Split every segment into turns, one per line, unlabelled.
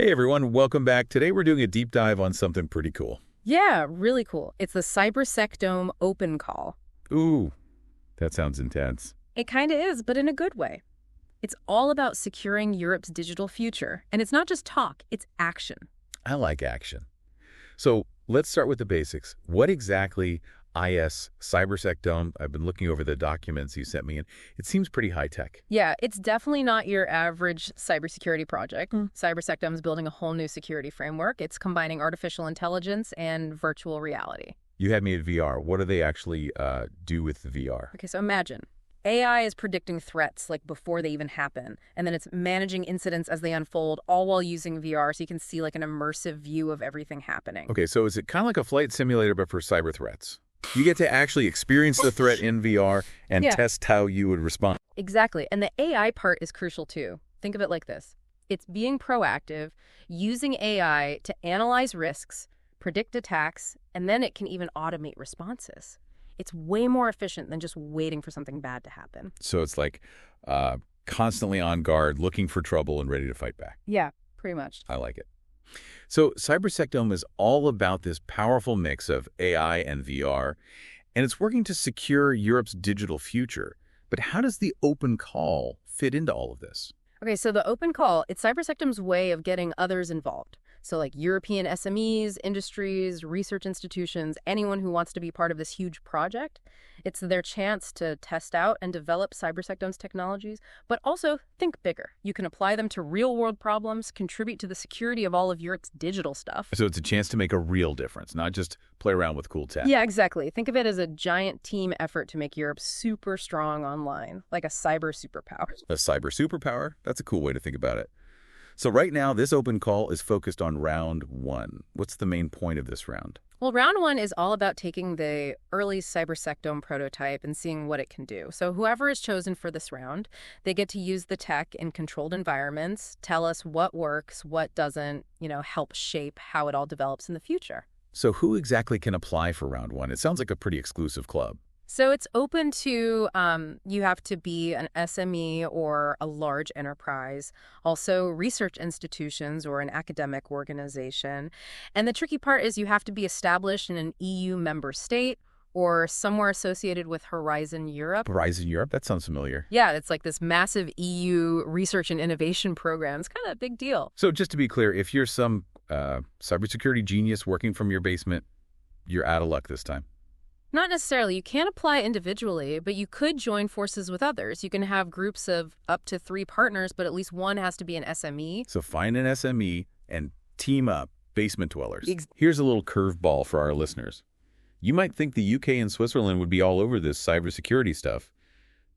Hey everyone, welcome back. Today we're doing a deep dive on something pretty cool.
Yeah, really cool. It's the CyberSecDome open call.
Ooh, that sounds intense.
It kind of is, but in a good way. It's all about securing Europe's digital future. And it's not just talk, it's action.
I like action. So let's start with the basics. What exactly is CyberSecDome? I've been looking over the documents you sent me, and it seems pretty high-tech.
Yeah, it's definitely not your average cybersecurity project. CyberSecDome is building a whole new security framework. It's combining artificial intelligence and virtual reality.
You had me at VR. What do they actually do with the VR?
Okay, so imagine. AI is predicting threats like before they even happen, and then it's managing incidents as they unfold, all while using VR so you can see like an immersive view of everything happening.
Okay, so is it kind of like a flight simulator but for cyber threats? You get to actually experience the threat in VR and test how you would respond.
Exactly, and the AI part is crucial too. Think of it like this. It's being proactive, using AI to analyze risks, predict attacks, and then it can even automate responses. It's way more efficient than just waiting for something bad to happen.
So it's like constantly on guard, looking for trouble and ready to fight back.
Yeah, pretty much.
I like it. So CyberSecDome is all about this powerful mix of AI and VR, and it's working to secure Europe's digital future. But how does the open call fit into all of this?
Okay, so the open call, it's CyberSecDome's way of getting others involved. So like European SMEs, industries, research institutions, anyone who wants to be part of this huge project. It's their chance to test out and develop CyberSecDome's technologies, but also think bigger. You can apply them to real-world problems, contribute to the security of all of Europe's digital stuff.
So it's a chance to make a real difference, not just play around with cool tech.
Yeah, exactly. Think of it as a giant team effort to make Europe super strong online, like a cyber superpower.
A cyber superpower? That's a cool way to think about it. So right now, this open call is focused on round one. What's the main point of this round?
Well, round one is all about taking the early CyberSecDome prototype and seeing what it can do. So whoever is chosen for this round, they get to use the tech in controlled environments, tell us what works, what doesn't, help shape how it all develops in the future.
So who exactly can apply for round one? It sounds like a pretty exclusive club.
So it's open to, you have to be an SME or a large enterprise, also research institutions or an academic organization. And the tricky part is you have to be established in an EU member state or somewhere associated with Horizon Europe.
Horizon Europe? That sounds familiar.
Yeah, it's like this massive EU research and innovation program. It's kind of a big deal.
So just to be clear, if you're some cybersecurity genius working from your basement, you're out of luck this time.
Not necessarily. You can't apply individually, but you could join forces with others. You can have groups of up to 3 partners, but at least one has to be an SME.
So find an SME and team up basement dwellers. Here's a little curveball for our listeners. You might think the UK and Switzerland would be all over this cybersecurity stuff,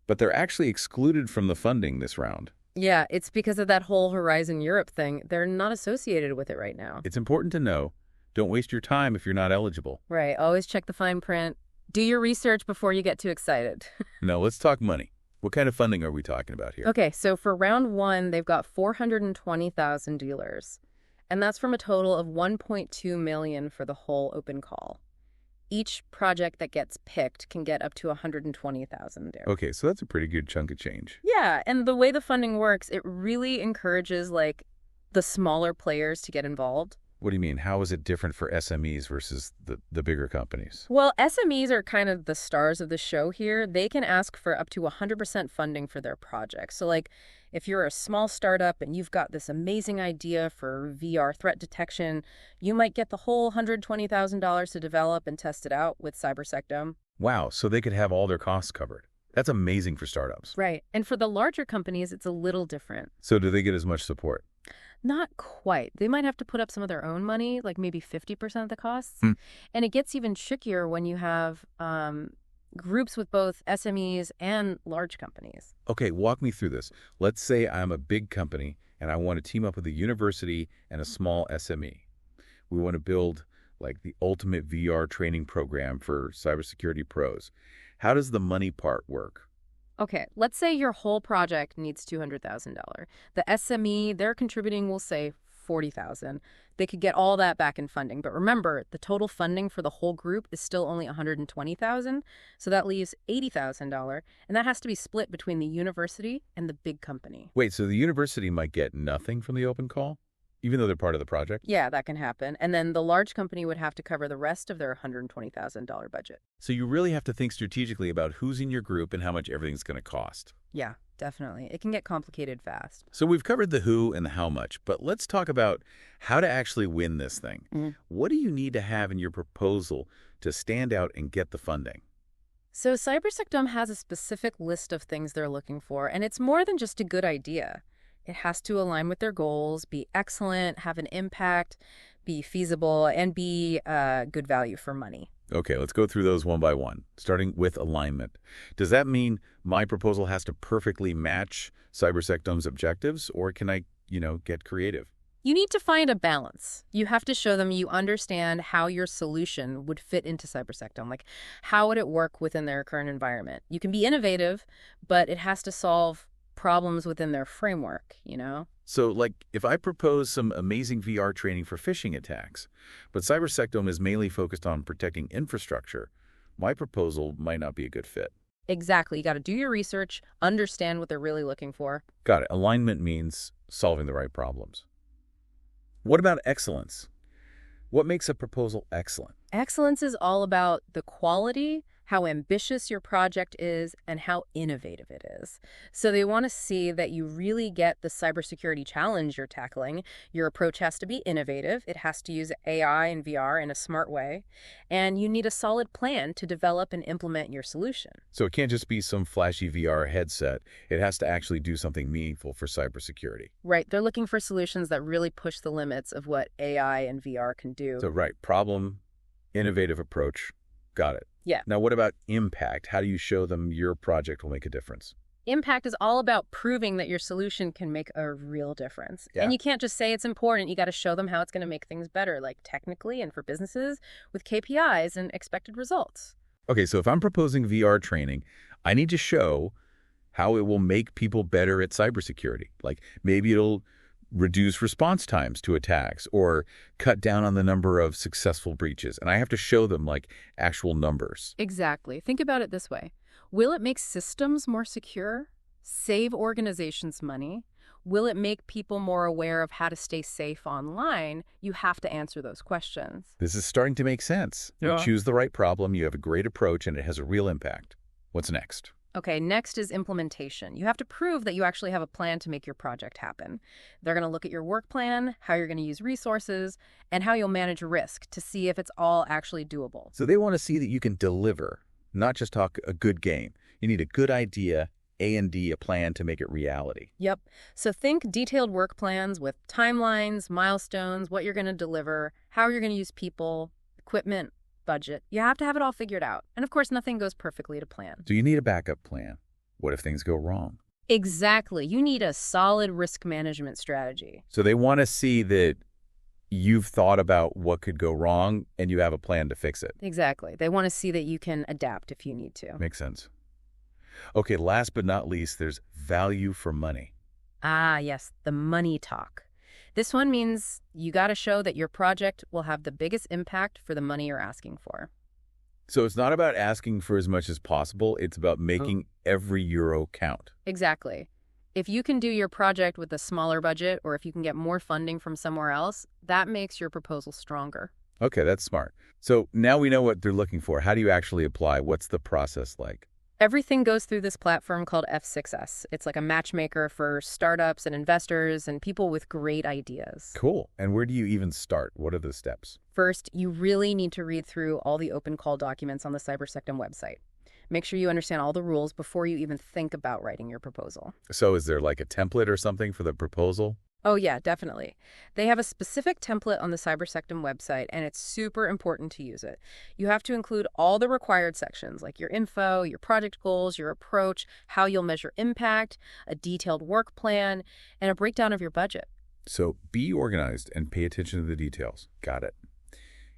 but they're actually excluded from the funding this round.
Yeah, it's because of that whole Horizon Europe thing. They're not associated with it right now.
It's important to know, don't waste your time if you're not eligible.
Right. Always check the fine print. Do your research before you get too excited.
Now, let's talk money. What kind of funding are we talking about here?
Okay, so for round one, they've got 420,000 dealers. And that's from a total of 1.2 million for the whole open call. Each project that gets picked can get up to 120,000 there.
Okay, so that's a pretty good chunk of change.
Yeah, and the way the funding works, it really encourages the smaller players to get involved.
What do you mean? How is it different for SMEs versus the bigger companies?
Well, SMEs are kind of the stars of the show here. They can ask for up to 100% funding for their projects. So if you're a small startup and you've got this amazing idea for VR threat detection, you might get the whole $120,000 to develop and test it out with CyberSecDome.
Wow, so they could have all their costs covered. That's amazing for startups.
Right. And for the larger companies, it's a little different.
So do they get as much support?
Not quite. They might have to put up some of their own money, like maybe 50% of the costs. And it gets even trickier when you have groups with both SMEs and large companies.
Okay, walk me through this. Let's say I'm a big company and I want to team up with a university and a small SME. We want to build the ultimate VR training program for cybersecurity pros. How does the money part work?
Okay, let's say your whole project needs $200,000. The SME, they're contributing, we'll say, $40,000. They could get all that back in funding. But remember, the total funding for the whole group is still only $120,000. So that leaves $80,000. And that has to be split between the university and the big company.
Wait, so the university might get nothing from the open call? even though they're part of the project?
Yeah, that can happen. And then the large company would have to cover the rest of their $120,000 budget.
So you really have to think strategically about who's in your group and how much everything's going to cost.
Yeah, definitely. It can get complicated fast.
So we've covered the who and the how much, but let's talk about how to actually win this thing. What do you need to have in your proposal to stand out and get the funding?
So CyberSecDome has a specific list of things they're looking for, and it's more than just a good idea. It has to align with their goals, be excellent, have an impact, be feasible, and be good value for money.
Okay, let's go through those one by one, starting with alignment. Does that mean my proposal has to perfectly match CyberSecDome's objectives, or can I, get creative?
You need to find a balance. You have to show them you understand how your solution would fit into CyberSecDome. Like, how would it work within their current environment? You can be innovative, but it has to solve problems within their framework,
So, if I propose some amazing VR training for phishing attacks, but CyberSecDome is mainly focused on protecting infrastructure, my proposal might not be a good fit.
Exactly. You got to do your research, understand what they're really looking for.
Got it. Alignment means solving the right problems. What about excellence? What makes a proposal excellent?
Excellence is all about the quality, how ambitious your project is, and how innovative it is. So they want to see that you really get the cybersecurity challenge you're tackling. Your approach has to be innovative. It has to use AI and VR in a smart way. And you need a solid plan to develop and implement your solution.
So it can't just be some flashy VR headset. It has to actually do something meaningful for cybersecurity.
Right. They're looking for solutions that really push the limits of what AI and VR can do.
So, right. Problem, innovative approach. Got it.
Yeah.
Now, what about impact? How do you show them your project will make a difference?
Impact is all about proving that your solution can make a real difference.
Yeah.
And you can't just say it's important. You got to show them how it's going to make things better, like technically and for businesses with KPIs and expected results.
Okay, so if I'm proposing VR training, I need to show how it will make people better at cybersecurity. Like maybe it'll reduce response times to attacks or cut down on the number of successful breaches. And I have to show them actual numbers.
Exactly. Think about it this way. Will it make systems more secure? Save organizations money? Will it make people more aware of how to stay safe online? You have to answer those questions.
This is starting to make sense. You choose the right problem, you have a great approach, and it has a real impact. What's next?
Okay, next is implementation. You have to prove that you actually have a plan to make your project happen. They're going to look at your work plan, how you're going to use resources, and how you'll manage risk to see if it's all actually doable.
So they want to see that you can deliver, not just talk a good game. You need a good idea, A&D, a plan to make it reality.
Yep. So think detailed work plans with timelines, milestones, what you're going to deliver, how you're going to use people, equipment, budget. You have to have it all figured out. And of course, nothing goes perfectly to plan.
Do you need a backup plan? What if things go wrong?
Exactly. You need a solid risk management strategy.
So they want to see that you've thought about what could go wrong and you have a plan to fix it.
Exactly. They want to see that you can adapt if you need to.
Makes sense. Okay, last but not least, there's value for money.
Ah, yes, the money talk. This one means you got to show that your project will have the biggest impact for the money you're asking for.
So it's not about asking for as much as possible. It's about making every euro count.
Exactly. If you can do your project with a smaller budget or if you can get more funding from somewhere else, that makes your proposal stronger.
Okay, that's smart. So now we know what they're looking for. How do you actually apply? What's the process like?
Everything goes through this platform called F6S. It's like a matchmaker for startups and investors and people with great ideas.
Cool. And where do you even start? What are the steps?
First, you really need to read through all the open call documents on the CyberSecDome website. Make sure you understand all the rules before you even think about writing your proposal.
So is there a template or something for the proposal?
Oh, yeah, definitely. They have a specific template on the CyberSecDome website, and it's super important to use it. You have to include all the required sections, like your info, your project goals, your approach, how you'll measure impact, a detailed work plan, and a breakdown of your budget.
So be organized and pay attention to the details. Got it.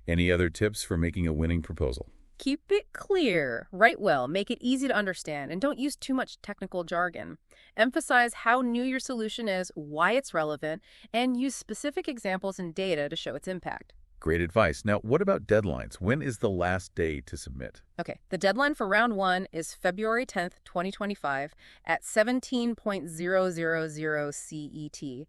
Any other tips for making a winning proposal?
Keep it clear, write well, make it easy to understand, and don't use too much technical jargon. Emphasize how new your solution is, why it's relevant, and use specific examples and data to show its impact.
Great advice. Now, what about deadlines? When is the last day to submit?
Okay, the deadline for round 1 is February 10th, 2025 at 17.000 CET.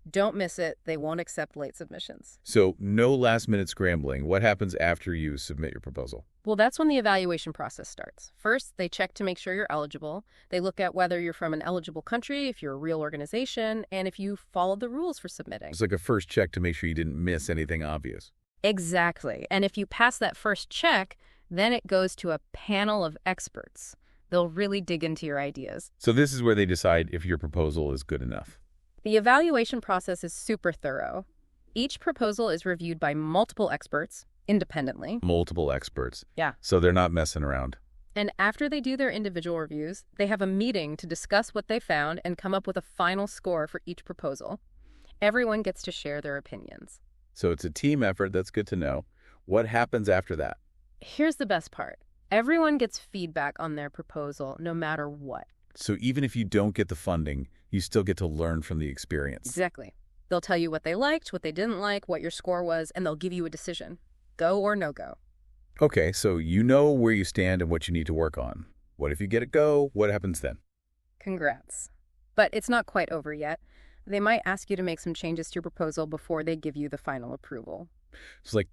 Don't miss it. They won't accept late submissions.
So no last-minute scrambling. What happens after you submit your proposal?
Well, that's when the evaluation process starts. First, they check to make sure you're eligible. They look at whether you're from an eligible country, if you're a real organization, and if you followed the rules for submitting.
It's like a first check to make sure you didn't miss anything obvious.
Exactly. And if you pass that first check, then it goes to a panel of experts. They'll really dig into your ideas.
So this is where they decide if your proposal is good enough.
The evaluation process is super thorough. Each proposal is reviewed by multiple experts independently.
Multiple experts.
Yeah.
So they're not messing around.
And after they do their individual reviews, they have a meeting to discuss what they found and come up with a final score for each proposal. Everyone gets to share their opinions.
So it's a team effort. That's good to know. What happens after that?
Here's the best part. Everyone gets feedback on their proposal, no matter what.
So even if you don't get the funding, you still get to learn from the experience.
Exactly. They'll tell you what they liked, what they didn't like, what your score was, and they'll give you a decision. Go or no go.
Okay, so you know where you stand and what you need to work on. What if you get a go? What happens then?
Congrats. But it's not quite over yet. They might ask you to make some changes to your proposal before they give you the final approval.
It's like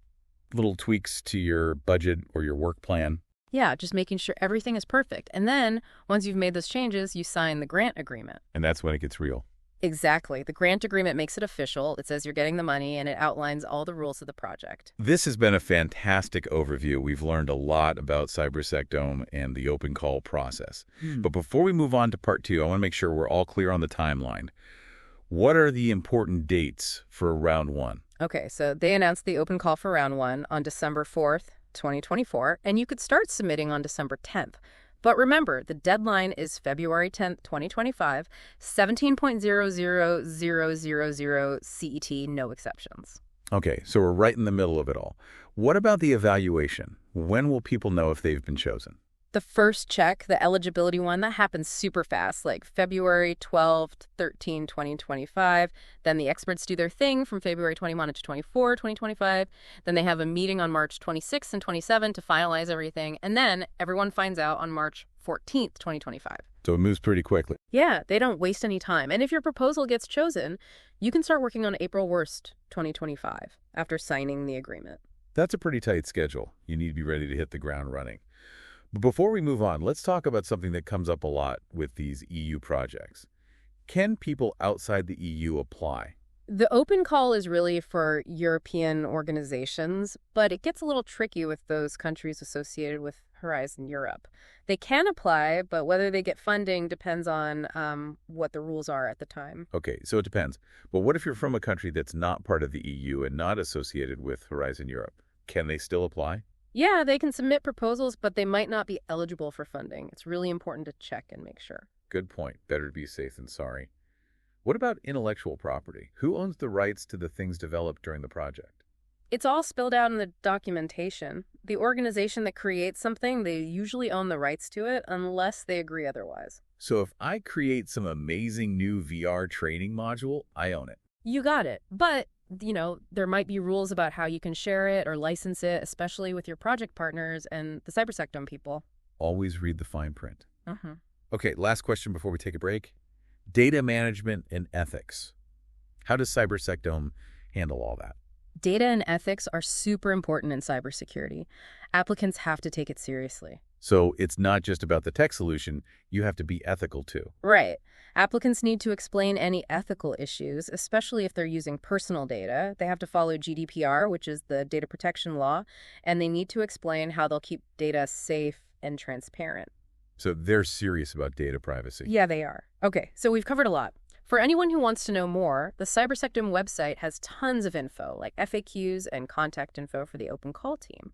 little tweaks to your budget or your work plan.
Yeah, just making sure everything is perfect. And then, once you've made those changes, you sign the grant agreement.
And that's when it gets real.
Exactly. The grant agreement makes it official. It says you're getting the money, and it outlines all the rules of the project.
This has been a fantastic overview. We've learned a lot about CyberSecDome and the open call process. But before we move on to part 2, I want to make sure we're all clear on the timeline. What are the important dates for round 1?
Okay, so they announced the open call for round 1 on December 4th, 2024, and you could start submitting on December 10th. But remember, the deadline is February 10th, 2025, 17.00000 CET, no exceptions.
Okay, so we're right in the middle of it all. What about the evaluation? When will people know if they've been chosen?
The first check, the eligibility one, that happens super fast, like February 12th, 13, 2025. Then the experts do their thing from February 21 to 24, 2025. Then they have a meeting on March 26th and 27 to finalize everything. And then everyone finds out on March 14th, 2025.
So it moves pretty quickly.
Yeah, they don't waste any time. And if your proposal gets chosen, you can start working on April 1st, 2025, after signing the agreement.
That's a pretty tight schedule. You need to be ready to hit the ground running. But before we move on, let's talk about something that comes up a lot with these EU projects. Can people outside the EU apply?
The open call is really for European organizations, but it gets a little tricky with those countries associated with Horizon Europe. They can apply, but whether they get funding depends on what the rules are at the time.
Okay, so it depends. But what if you're from a country that's not part of the EU and not associated with Horizon Europe? Can they still apply?
Yeah, they can submit proposals, but they might not be eligible for funding. It's really important to check and make sure.
Good point. Better to be safe than sorry. What about intellectual property? Who owns the rights to the things developed during the project?
It's all spelled out in the documentation. The organization that creates something, they usually own the rights to it unless they agree otherwise.
So if I create some amazing new VR training module, I own it.
You got it. But there might be rules about how you can share it or license it, especially with your project partners and the CyberSecDome people.
Always read the fine print.
Mm-hmm.
Okay, last question before we take a break. Data management and ethics. How does CyberSecDome handle all that?
Data and ethics are super important in cybersecurity. Applicants have to take it seriously.
So it's not just about the tech solution, you have to be ethical too.
Right. Applicants need to explain any ethical issues, especially if they're using personal data. They have to follow GDPR, which is the data protection law, and they need to explain how they'll keep data safe and transparent.
So they're serious about data privacy.
Yeah, they are. Okay, so we've covered a lot. For anyone who wants to know more, the CyberSecDome website has tons of info, like FAQs and contact info for the open call team.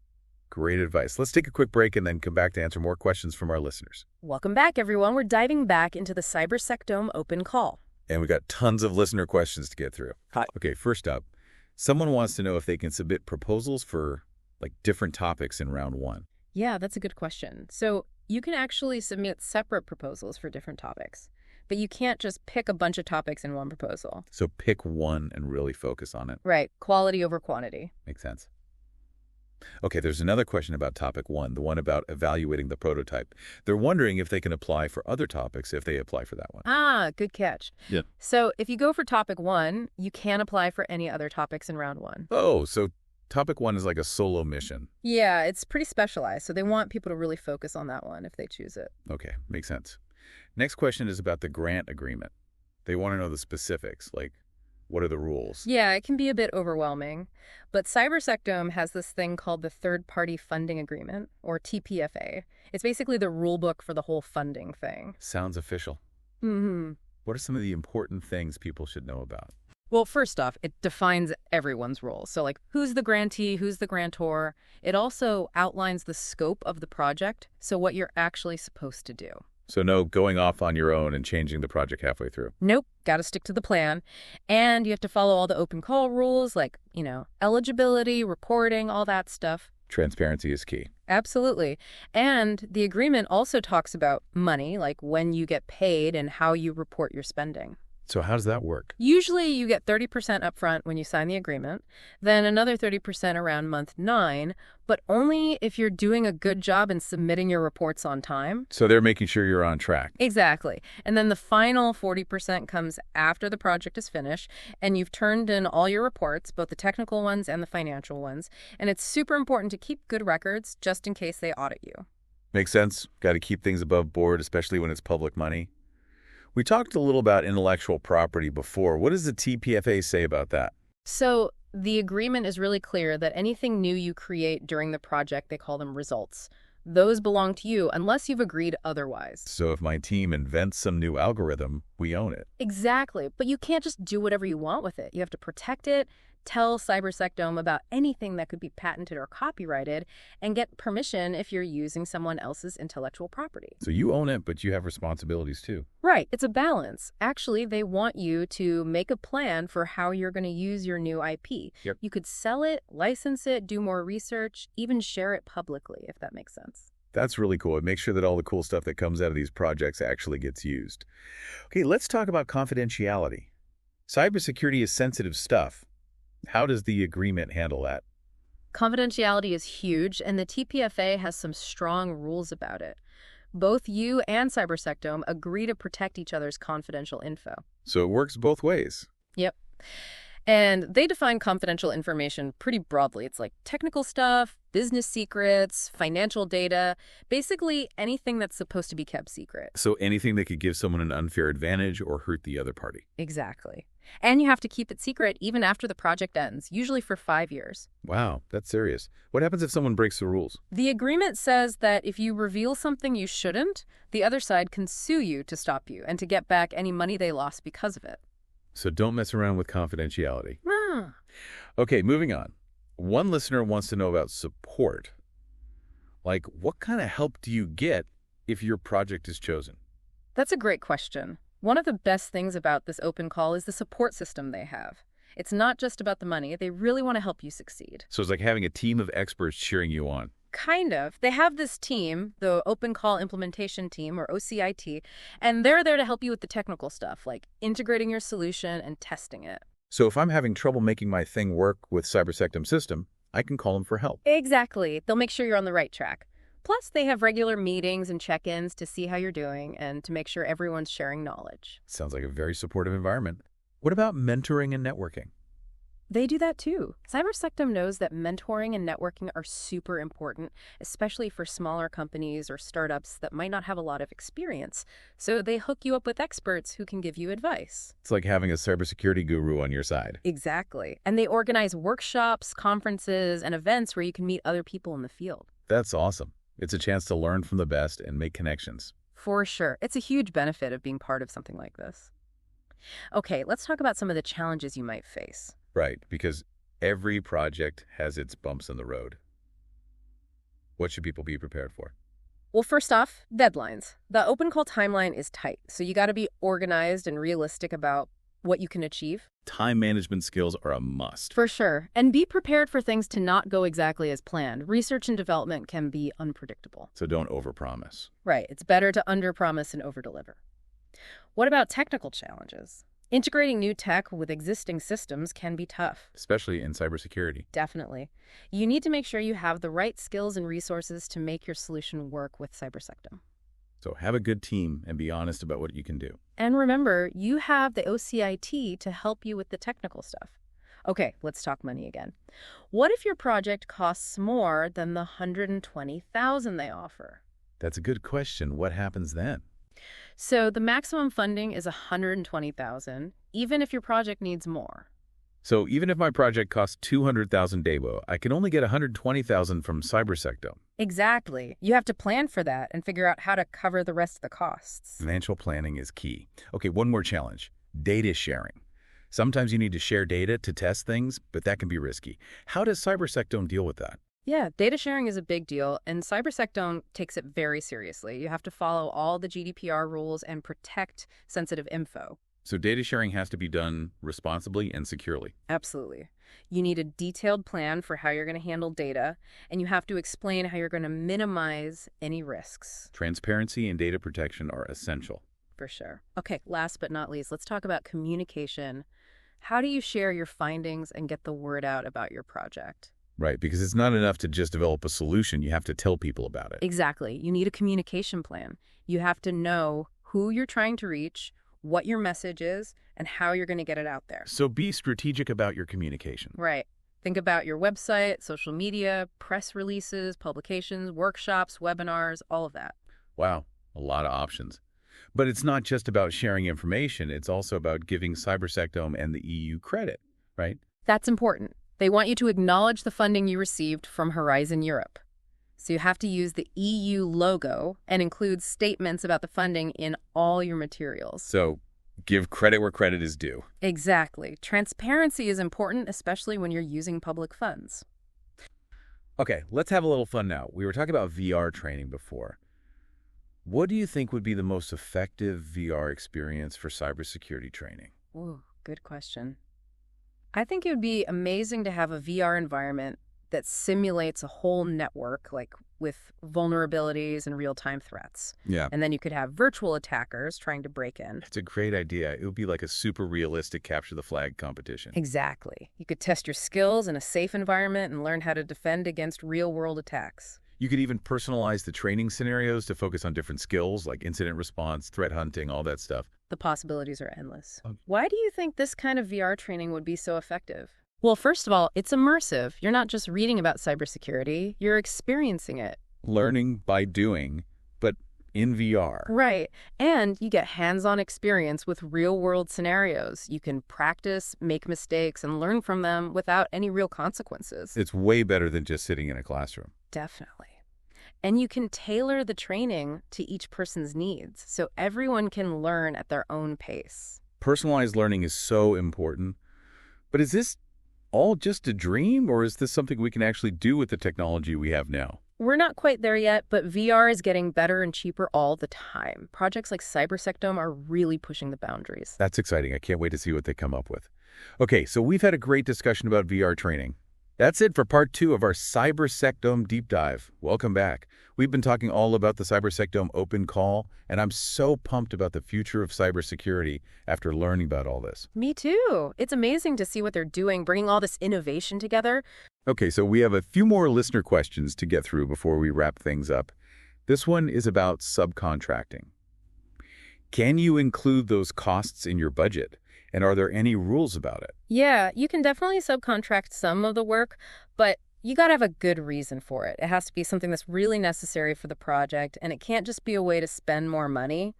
Great advice. Let's take a quick break and then come back to answer more questions from our listeners.
Welcome back, everyone. We're diving back into the CyberSecDome open call.
And we got tons of listener questions to get through.
Hi.
Okay, first up, someone wants to know if they can submit proposals for different topics in round 1.
Yeah, that's a good question. So you can actually submit separate proposals for different topics, but you can't just pick a bunch of topics in one proposal.
So pick one and really focus on it.
Right. Quality over quantity.
Makes sense. Okay, there's another question about topic 1, the one about evaluating the prototype. They're wondering if they can apply for other topics if they apply for that one.
Ah, good catch.
Yeah.
So if you go for topic 1, you can apply for any other topics in round 1.
Oh, so topic 1 is like a solo mission.
Yeah, it's pretty specialized, so they want people to really focus on that one if they choose it.
Okay, makes sense. Next question is about the grant agreement. They want to know the specifics, like what are the rules?
Yeah, it can be a bit overwhelming, but CyberSecDome has this thing called the Third-Party Funding Agreement, or TPFA. It's basically the rule book for the whole funding thing.
Sounds official.
Mm-hmm.
What are some of the important things people should know about?
Well, first off, it defines everyone's role. So, like, who's the grantee, who's the grantor. It also outlines the scope of the project, so what you're actually supposed to do.
So no going off on your own and changing the project halfway through.
Nope, got to stick to the plan. And you have to follow all the open call rules, like, eligibility, reporting, all that stuff.
Transparency is key.
Absolutely. And the agreement also talks about money, like when you get paid and how you report your spending.
So how does that work?
Usually you get 30% upfront when you sign the agreement, then another 30% around month 9, but only if you're doing a good job in submitting your reports on time.
So they're making sure you're on track.
Exactly. And then the final 40% comes after the project is finished and you've turned in all your reports, both the technical ones and the financial ones. And it's super important to keep good records just in case they audit you.
Makes sense. Got to keep things above board, especially when it's public money. We talked a little about intellectual property before. What does the TPFA say about that?
So the agreement is really clear that anything new you create during the project, they call them results. Those belong to you unless you've agreed otherwise.
So if my team invents some new algorithm, we own it.
Exactly. But you can't just do whatever you want with it. You have to protect it, tell CyberSecDome about anything that could be patented or copyrighted, and get permission if you're using someone else's intellectual property.
So you own it, but you have responsibilities too.
Right. It's a balance. Actually, they want you to make a plan for how you're going to use your new IP.
Yep.
You could sell it, license it, do more research, even share it publicly, if that makes sense.
That's really cool. It makes sure that all the cool stuff that comes out of these projects actually gets used. Okay, let's talk about confidentiality. Cybersecurity is sensitive stuff. How does the agreement handle that?
Confidentiality is huge, and the TPFA has some strong rules about it. Both you and CyberSecDome agree to protect each other's confidential info.
So it works both ways.
Yep. And they define confidential information pretty broadly. It's like technical stuff, business secrets, financial data, basically anything that's supposed to be kept secret.
So anything that could give someone an unfair advantage or hurt the other party.
Exactly. And you have to keep it secret even after the project ends, usually for 5 years.
Wow, that's serious. What happens if someone breaks the rules?
The agreement says that if you reveal something you shouldn't, the other side can sue you to stop you and to get back any money they lost because of it.
So don't mess around with confidentiality.
Ah.
Okay, moving on. One listener wants to know about support. Like, what kind of help do you get if your project is chosen?
That's a great question. One of the best things about this open call is the support system they have. It's not just about the money. They really want to help you succeed.
So it's like having a team of experts cheering you on.
Kind of. They have this team, the Open Call Implementation Team, or OCIT, and they're there to help you with the technical stuff, like integrating your solution and testing it.
So if I'm having trouble making my thing work with CyberSecDome system, I can call them for help.
Exactly. They'll make sure you're on the right track. Plus, they have regular meetings and check-ins to see how you're doing and to make sure everyone's sharing knowledge.
Sounds like a very supportive environment. What about mentoring and networking?
They do that too. CyberSecDome knows that mentoring and networking are super important, especially for smaller companies or startups that might not have a lot of experience. So they hook you up with experts who can give you advice.
It's like having a cybersecurity guru on your side.
Exactly. And they organize workshops, conferences, and events where you can meet other people in the field.
That's awesome. It's a chance to learn from the best and make connections.
For sure. It's a huge benefit of being part of something like this. Okay, let's talk about some of the challenges you might face.
Right, because every project has its bumps in the road. What should people be prepared for?
Well, first off, deadlines. The open call timeline is tight, so you got to be organized and realistic about what you can achieve.
Time management skills are a must.
For sure. And be prepared for things to not go exactly as planned. Research and development can be unpredictable.
So don't overpromise.
Right. It's better to underpromise and overdeliver. What about technical challenges? Integrating new tech with existing systems can be tough.
Especially in cybersecurity.
Definitely. You need to make sure you have the right skills and resources to make your solution work with CyberSecDome.
So have a good team and be honest about what you can do.
And remember, you have the OCIT to help you with the technical stuff. Okay, let's talk money again. What if your project costs more than the $120,000 they offer?
That's a good question. What happens then?
So the maximum funding is $120,000, even if your project needs more.
So even if my project costs $200,000 Debo, I can only get $120,000 from CyberSecDome.
Exactly. You have to plan for that and figure out how to cover the rest of the costs.
Financial planning is key. Okay, one more challenge. Data sharing. Sometimes you need to share data to test things, but that can be risky. How does CyberSecDome deal with that?
Yeah, data sharing is a big deal, and CyberSecDome takes it very seriously. You have to follow all the GDPR rules and protect sensitive info.
So data sharing has to be done responsibly and securely.
Absolutely. You need a detailed plan for how you're going to handle data, and you have to explain how you're going to minimize any risks.
Transparency and data protection are essential.
For sure. Okay, last but not least, let's talk about communication. How do you share your findings and get the word out about your project?
Right, because it's not enough to just develop a solution. You have to tell people about it.
Exactly. You need a communication plan. You have to know who you're trying to reach, what your message is, and how you're going to get it out there.
So be strategic about your communication.
Right. Think about your website, social media, press releases, publications, workshops, webinars, all of that.
Wow, a lot of options. But it's not just about sharing information. It's also about giving CyberSecDome and the EU credit, right?
That's important. They want you to acknowledge the funding you received from Horizon Europe. So you have to use the EU logo and include statements about the funding in all your materials.
So give credit where credit is due.
Exactly. Transparency is important, especially when you're using public funds.
Okay, let's have a little fun now. We were talking about VR training before. What do you think would be the most effective VR experience for cybersecurity training?
Ooh, good question. I think it would be amazing to have a VR environment that simulates a whole network, like with vulnerabilities and real-time threats.
Yeah.
And then you could have virtual attackers trying to break in.
It's a great idea. It would be like a super realistic capture the flag competition.
Exactly. You could test your skills in a safe environment and learn how to defend against real-world attacks.
You could even personalize the training scenarios to focus on different skills like incident response, threat hunting, all that stuff.
The possibilities are endless. Why do you think this kind of VR training would be so effective? Well, first of all, it's immersive. You're not just reading about cybersecurity, you're experiencing it.
Learning by doing, but in VR.
Right. And you get hands-on experience with real-world scenarios. You can practice, make mistakes, and learn from them without any real consequences.
It's way better than just sitting in a classroom.
Definitely. And you can tailor the training to each person's needs, so everyone can learn at their own pace.
Personalized learning is so important. But is this all just a dream, or is this something we can actually do with the technology we have now?
We're not quite there yet, but VR is getting better and cheaper all the time. Projects like CyberSecDome are really pushing the boundaries.
That's exciting. I can't wait to see what they come up with. Okay, so we've had a great discussion about VR training. That's it for part 2 of our CyberSecDome deep dive. Welcome back. We've been talking all about the CyberSecDome open call, and I'm so pumped about the future of cybersecurity after learning about all this.
Me too. It's amazing to see what they're doing, bringing all this innovation together.
Okay, so we have a few more listener questions to get through before we wrap things up. This one is about subcontracting. Can you include those costs in your budget? And are there any rules about it?
Yeah, you can definitely subcontract some of the work, but you got to have a good reason for it. It has to be something that's really necessary for the project, and it can't just be a way to spend more money.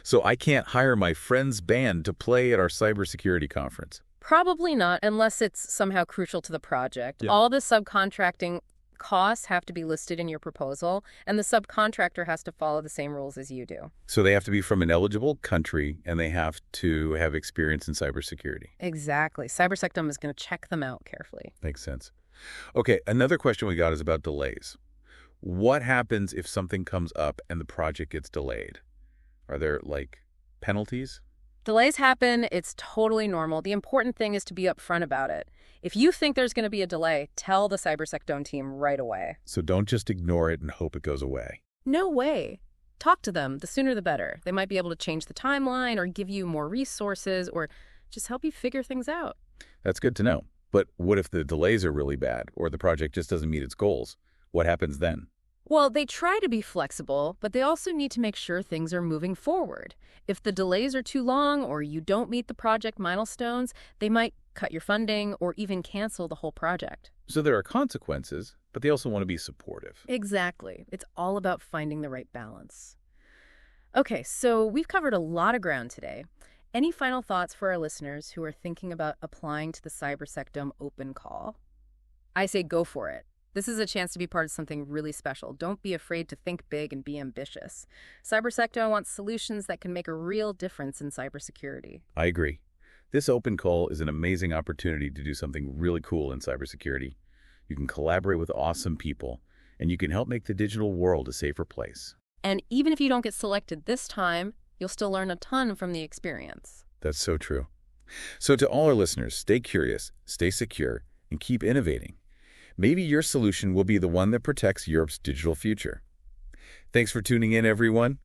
So I can't hire my friend's band to play at our cybersecurity conference?
Probably not, unless it's somehow crucial to the project.
Yeah.
All the subcontracting costs have to be listed in your proposal, and the subcontractor has to follow the same rules as you do.
So they have to be from an eligible country, and they have to have experience in cybersecurity.
Exactly. CyberSecDome is going to check them out carefully.
Makes sense. Okay, another question we got is about delays. What happens if something comes up and the project gets delayed? Are there, penalties?
Delays happen. It's totally normal. The important thing is to be upfront about it. If you think there's going to be a delay, tell the CyberSecDome team right away.
So don't just ignore it and hope it goes away.
No way. talk to them. The sooner the better. They might be able to change the timeline or give you more resources or just help you figure things out.
That's good to know. But what if the delays are really bad or the project just doesn't meet its goals? What happens then?
Well, they try to be flexible, but they also need to make sure things are moving forward. If the delays are too long or you don't meet the project milestones, they might cut your funding or even cancel the whole project.
So there are consequences, but they also want to be supportive.
Exactly. It's all about finding the right balance. Okay, so we've covered a lot of ground today. Any final thoughts for our listeners who are thinking about applying to the CyberSecDome open call? I say go for it. This is a chance to be part of something really special. Don't be afraid to think big and be ambitious. CyberSecDome wants solutions that can make a real difference in cybersecurity.
I agree. This open call is an amazing opportunity to do something really cool in cybersecurity. You can collaborate with awesome people, and you can help make the digital world a safer place.
And even if you don't get selected this time, you'll still learn a ton from the experience.
That's so true. So to all our listeners, stay curious, stay secure, and keep innovating. Maybe your solution will be the one that protects Europe's digital future. Thanks for tuning in, everyone.